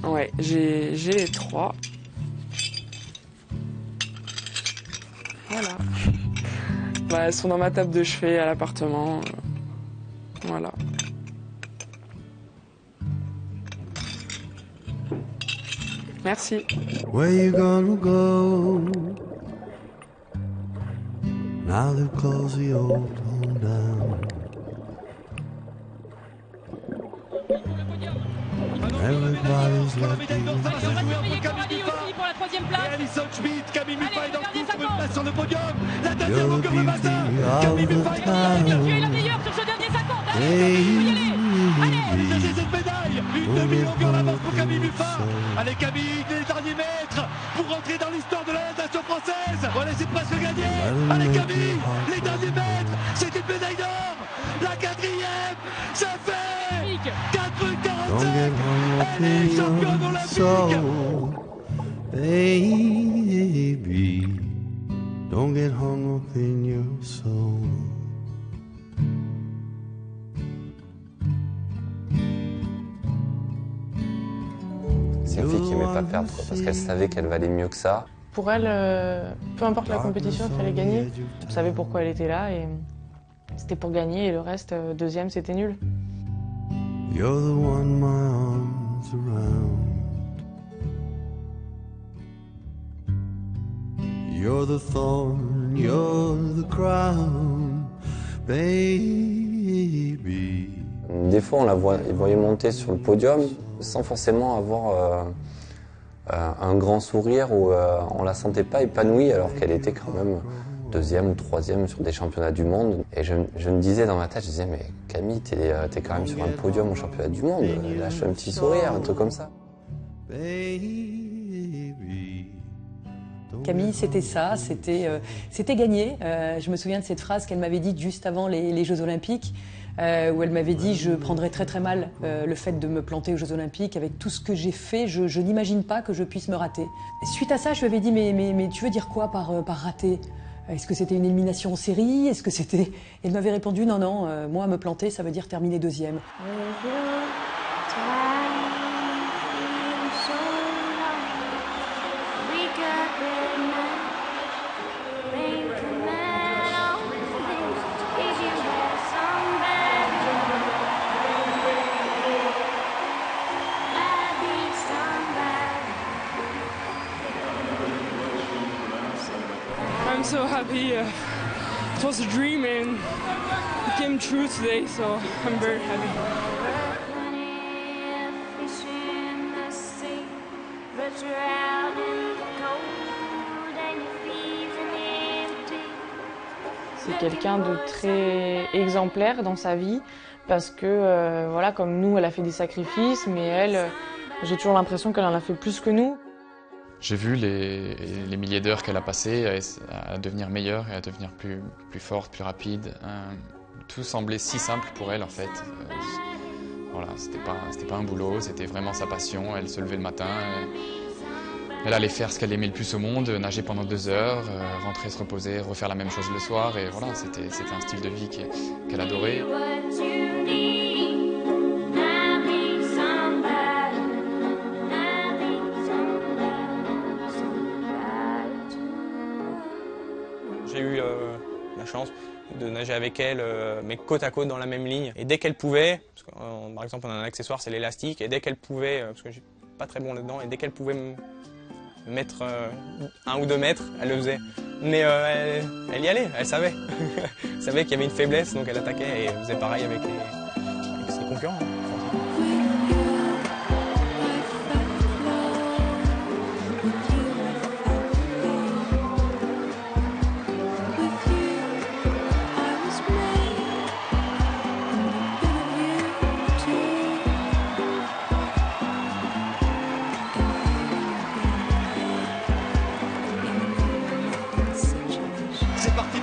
Ouais, j'ai les 3. Voilà. Bah, elles sont dans ma table de chevet à l'appartement. Voilà. Merci. Where you gonna go? Now they've closed the old home down. Everybody's left you down. Pour la troisième place. Et Alison Schmidt, Camille Muffat est dans le coup pour une place sur le podium. La You're deuxième au the le matin. Camille beauty of Muffat the est dans town. le est la meilleure sur ce dernier 50. Allez, Allez, chercher cette médaille. Une demi-longueur d'avance pour Camille Muffat. Allez Camille, les derniers mètres pour rentrer dans l'histoire de la natation française. Voilà, c'est presque gagné. Allez Camille, les derniers mètres. C'est une médaille d'or. La quatrième, ça fait 4,45. Elle est championne olympique. Baby, don't get hung up in your soul. C'est une fille qui n'aimait pas perdre, parce qu'elle savait qu'elle valait mieux que ça. Pour elle, peu importe la compétition, il fallait gagner. Elle savait pourquoi elle était là et c'était pour gagner et le reste, deuxième, c'était nul. You're the one my arms around. You're the thorn, you're the crown, baby. Des fois, on la voyait monter sur le podium sans forcément avoir un grand sourire ou on la sentait pas épanouie alors qu'elle était quand même deuxième ou troisième sur des championnats du monde. Et je me disais dans ma tête, je disais, mais Camille, t'es quand même sur un podium au championnat du monde, lâche un petit sourire, un truc comme ça. Camille, c'était ça, c'était gagné. Je me souviens de cette phrase qu'elle m'avait dite juste avant les Jeux Olympiques, où elle m'avait dit « je prendrais très très mal le fait de me planter aux Jeux Olympiques. Avec tout ce que j'ai fait, je n'imagine pas que je puisse me rater ». Suite à ça, je lui avais dit « mais tu veux dire quoi par rater ? Est-ce que c'était une élimination en série ? Est-ce que c'était… » Elle m'avait répondu « non, moi me planter, ça veut dire terminer deuxième ». I'm so happy. It was a dream and it came true today, so I'm very happy. C'est quelqu'un de très exemplaire dans sa vie parce que, voilà, comme nous, elle a fait des sacrifices, mais elle, j'ai toujours l'impression qu'elle en a fait plus que nous. J'ai vu les milliers d'heures qu'elle a passées à devenir meilleure et à devenir plus forte, plus rapide. Tout semblait si simple pour elle en fait. Voilà, c'était pas un boulot, c'était vraiment sa passion. Elle se levait le matin, elle allait faire ce qu'elle aimait le plus au monde, nager pendant 2 heures, rentrer, se reposer, refaire la même chose le soir. Et voilà, c'était un style de vie qu'elle adorait. J'ai eu la chance de nager avec elle, mais côte à côte dans la même ligne. Et dès qu'elle pouvait, parce que, par exemple on a un accessoire, c'est l'élastique, et dès qu'elle pouvait, parce que je suis pas très bon là-dedans, et dès qu'elle pouvait me mettre 1 ou 2 mètres, elle le faisait. Mais elle y allait, elle savait. Elle savait qu'il y avait une faiblesse, donc elle attaquait et elle faisait pareil avec ses concurrents.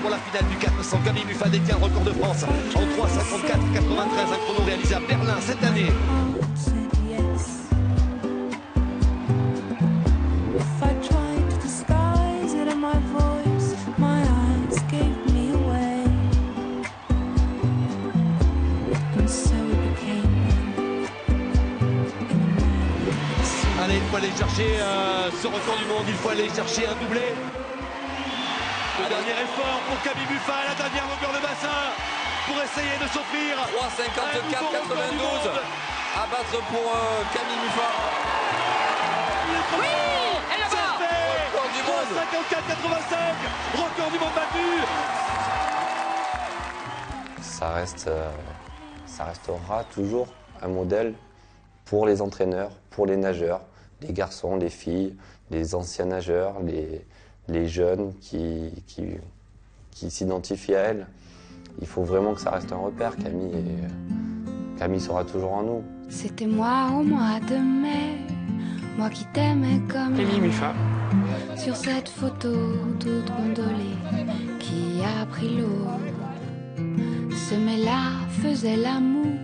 Pour la finale du 400, Camille Muffat détient le record de France en 3,54,93, un chrono réalisé à Berlin cette année. chercher ce record du monde, il faut aller chercher un doublé. Le dernier effort pour Camille Muffat, la dernière longueur de bassin pour essayer de s'offrir 3,54,92 à battre pour Camille Muffat. Oui, elle l'a fait. Record du monde. 3,54,85, record du monde battu. Ça restera toujours un modèle pour les entraîneurs, pour les nageurs, les garçons, les filles, les anciens nageurs, les jeunes qui s'identifient à elle. Il faut vraiment que ça reste un repère, Camille, et Camille sera toujours en nous. C'était moi au mois de mai, moi qui t'aimais comme Camille Muffat. sur cette photo toute gondolée qui a pris l'eau. Ce mai-là faisait la moue,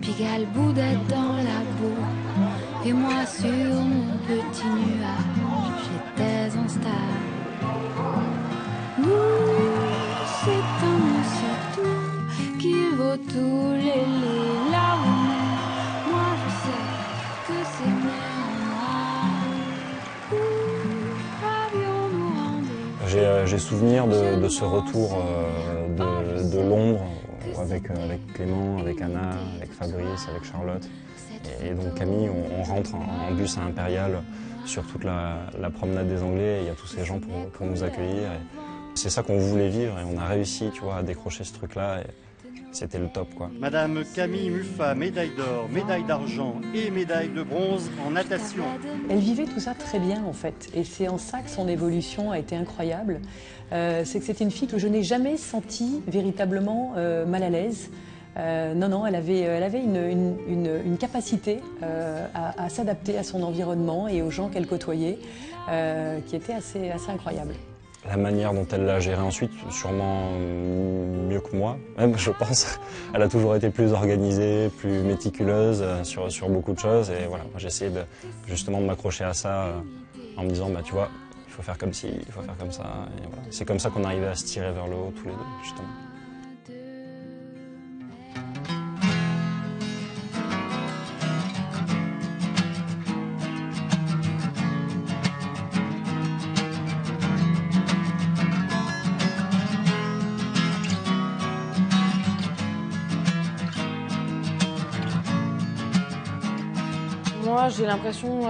puis qu'elle boudait dans la boue. Et moi sur mon petit nuage, j'étais en star. Nous, c'est un surtout qui vaut tous les lits là où moi je sais que c'est mieux en moi. Où avions-nous rendez-vous? J'ai souvenir de ce retour de Londres avec Clément, avec Anna, avec Fabrice, avec Charlotte. Et donc Camille, on rentre en bus à Impérial sur toute la promenade des Anglais. Et il y a tous ces gens pour nous accueillir. C'est ça qu'on voulait vivre et on a réussi, tu vois, à décrocher ce truc-là. C'était le top, quoi. Madame Camille Muffat, médaille d'or, médaille d'argent et médaille de bronze en natation. Elle vivait tout ça très bien en fait, et c'est en ça que son évolution a été incroyable. C'est que c'était une fille que je n'ai jamais sentie véritablement mal à l'aise. Non, elle avait une capacité à s'adapter à son environnement et aux gens qu'elle côtoyait, qui était assez incroyable. La manière dont elle l'a géré ensuite, sûrement mieux que moi, même je pense. Elle a toujours été plus organisée, plus méticuleuse sur beaucoup de choses. Et voilà, moi j'ai essayé justement de m'accrocher à ça en me disant, bah tu vois, il faut faire comme ci, il faut faire comme ça. Et voilà. C'est comme ça qu'on arrivait à se tirer vers le haut tous les deux, justement. Moi, j'ai l'impression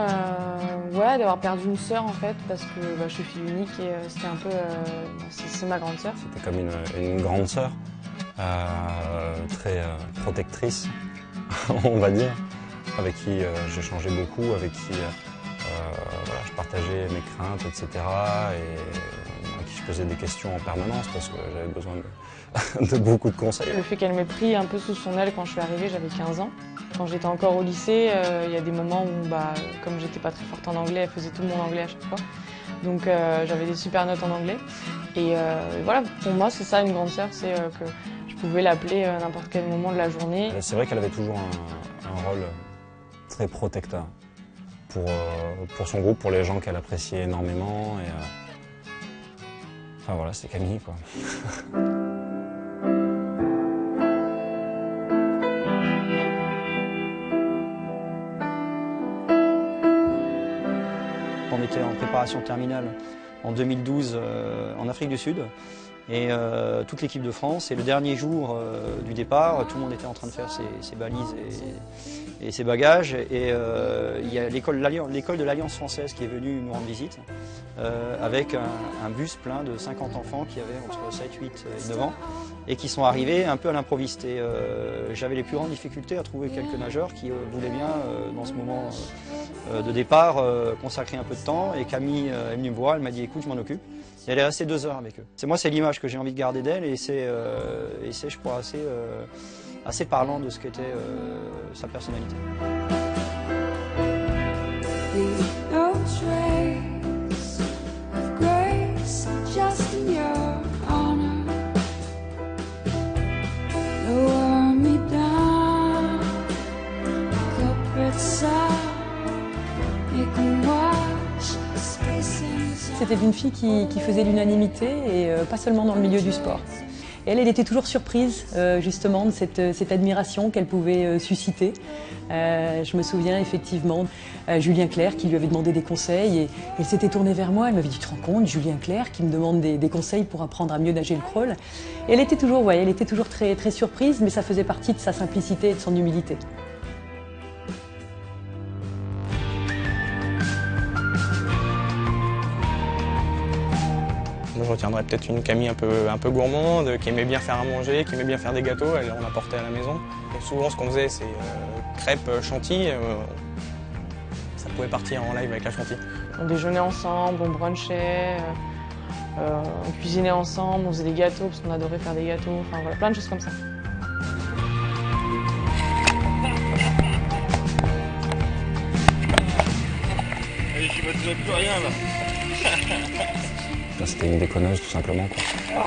d'avoir perdu une sœur en fait, parce que je suis fille unique et c'était un peu, c'est ma grande sœur. C'était comme une grande sœur, très protectrice, on va dire, avec qui j'échangeais beaucoup, avec qui je partageais mes craintes, etc. Et à qui je posais des questions en permanence parce que j'avais besoin de beaucoup de conseils. Le fait qu'elle m'ait pris un peu sous son aile quand je suis arrivée, j'avais 15 ans. Quand j'étais encore au lycée, il y a des moments où, comme j'étais pas très forte en anglais, elle faisait tout mon anglais à chaque fois. Donc j'avais des super notes en anglais. Et voilà, pour moi, c'est ça une grande sœur, c'est que je pouvais l'appeler à n'importe quel moment de la journée. C'est vrai qu'elle avait toujours un rôle très protecteur pour son groupe, pour les gens qu'elle appréciait énormément. Et, enfin voilà, c'est Camille, quoi. On était en préparation terminale en 2012 en Afrique du Sud et toute l'équipe de France. Et le dernier jour du départ, tout le monde était en train de faire ses balises et ses bagages. Et il y a l'école de l'Alliance française qui est venue nous rendre visite avec un bus plein de 50 enfants qui avaient entre 7, 8 et 9 ans et qui sont arrivés un peu à l'improviste. Et j'avais les plus grandes difficultés à trouver quelques nageurs qui voulaient bien, dans ce moment de départ, consacrer un peu de temps. Et Camille est venue me voir, elle m'a dit écoute, je m'en occupe. Et elle est restée 2 heures avec eux. C'est l'image que j'ai envie de garder d'elle et c'est, je crois, assez parlant de ce qu'était sa personnalité. C'était une fille qui faisait l'unanimité et pas seulement dans le milieu du sport. Elle était toujours surprise justement de cette admiration qu'elle pouvait susciter. Je me souviens effectivement Julien Clerc qui lui avait demandé des conseils et elle s'était tournée vers moi. Elle m'avait dit, tu te rends compte, Julien Clerc qui me demande des conseils pour apprendre à mieux nager le crawl. Et elle était toujours très, très surprise, mais ça faisait partie de sa simplicité et de son humilité. Moi, je retiendrai peut-être une Camille un peu gourmande, qui aimait bien faire à manger, qui aimait bien faire des gâteaux, elle en apportait à la maison. Et souvent, ce qu'on faisait, c'est crêpes chantilly. Ça pouvait partir en live avec la chantilly. On déjeunait ensemble, on brunchait, on cuisinait ensemble, on faisait des gâteaux parce qu'on adorait faire des gâteaux, enfin voilà, plein de choses comme ça. Allez, j'y vois déjà plus rien là. C'était une déconneuse tout simplement, quoi.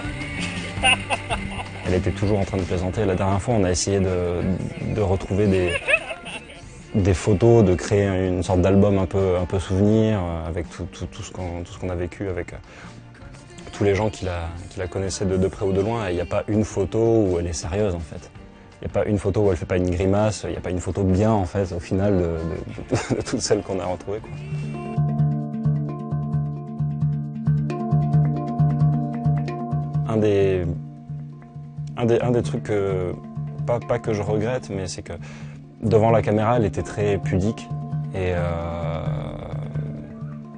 Elle était toujours en train de plaisanter. La dernière fois, on a essayé de retrouver des photos, de créer une sorte d'album un peu souvenir avec tout ce qu'on a vécu avec tous les gens qui la connaissaient de près ou de loin. Il n'y a pas une photo où elle est sérieuse en fait. Il n'y a pas une photo où elle fait pas une grimace. Il n'y a pas une photo bien en fait au final de toutes celles qu'on a retrouvées, quoi. Un des trucs pas que je regrette, mais c'est que devant la caméra, elle était très pudique et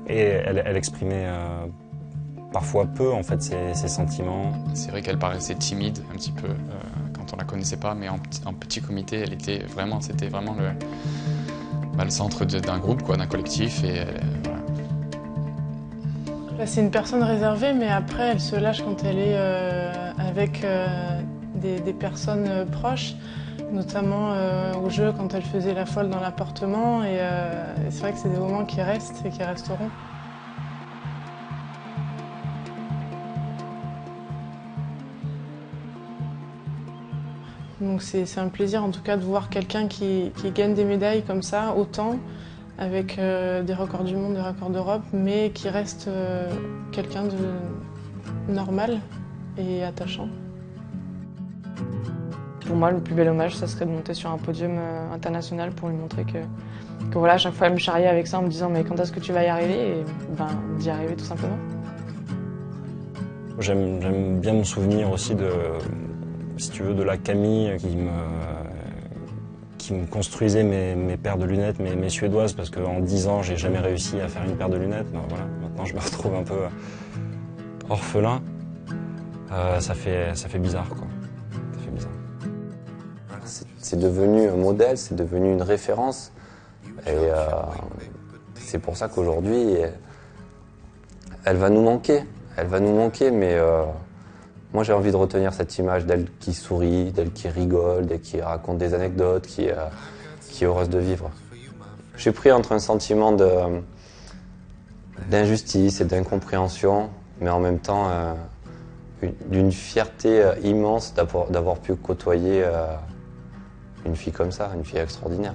elle exprimait parfois peu en fait ses sentiments. C'est vrai qu'elle paraissait timide un petit peu quand on la connaissait pas, mais en petit comité, c'était vraiment le centre d'un groupe, quoi, d'un collectif. Et voilà. C'est une personne réservée, mais après, elle se lâche quand elle est avec des personnes proches, notamment au jeu, quand elle faisait la folle dans l'appartement. Et c'est vrai que c'est des moments qui restent et qui resteront. Donc c'est un plaisir en tout cas de voir quelqu'un qui gagne des médailles comme ça, autant, avec des records du monde, des records d'Europe, mais qui reste quelqu'un de normal et attachant. Pour moi, le plus bel hommage, ça serait de monter sur un podium international pour lui montrer que voilà, à chaque fois, elle me charriait avec ça en me disant « mais quand est-ce que tu vas y arriver ?» Et d'y arriver tout simplement. J'aime bien me souvenir aussi si tu veux, de la Camille qui me construisait mes paires de lunettes, mes suédoises, parce qu'en 10 ans, j'ai jamais réussi à faire une paire de lunettes. Ben, voilà, maintenant, je me retrouve un peu orphelin. Ça fait bizarre, quoi. Ça fait bizarre. C'est devenu un modèle, c'est devenu une référence. Et c'est pour ça qu'aujourd'hui, elle va nous manquer. Elle va nous manquer, mais moi j'ai envie de retenir cette image d'elle qui sourit, d'elle qui rigole, d'elle qui raconte des anecdotes, qui est heureuse de vivre. Je suis pris entre un sentiment d'injustice et d'incompréhension, mais en même temps d'une fierté immense d'avoir pu côtoyer une fille comme ça, une fille extraordinaire.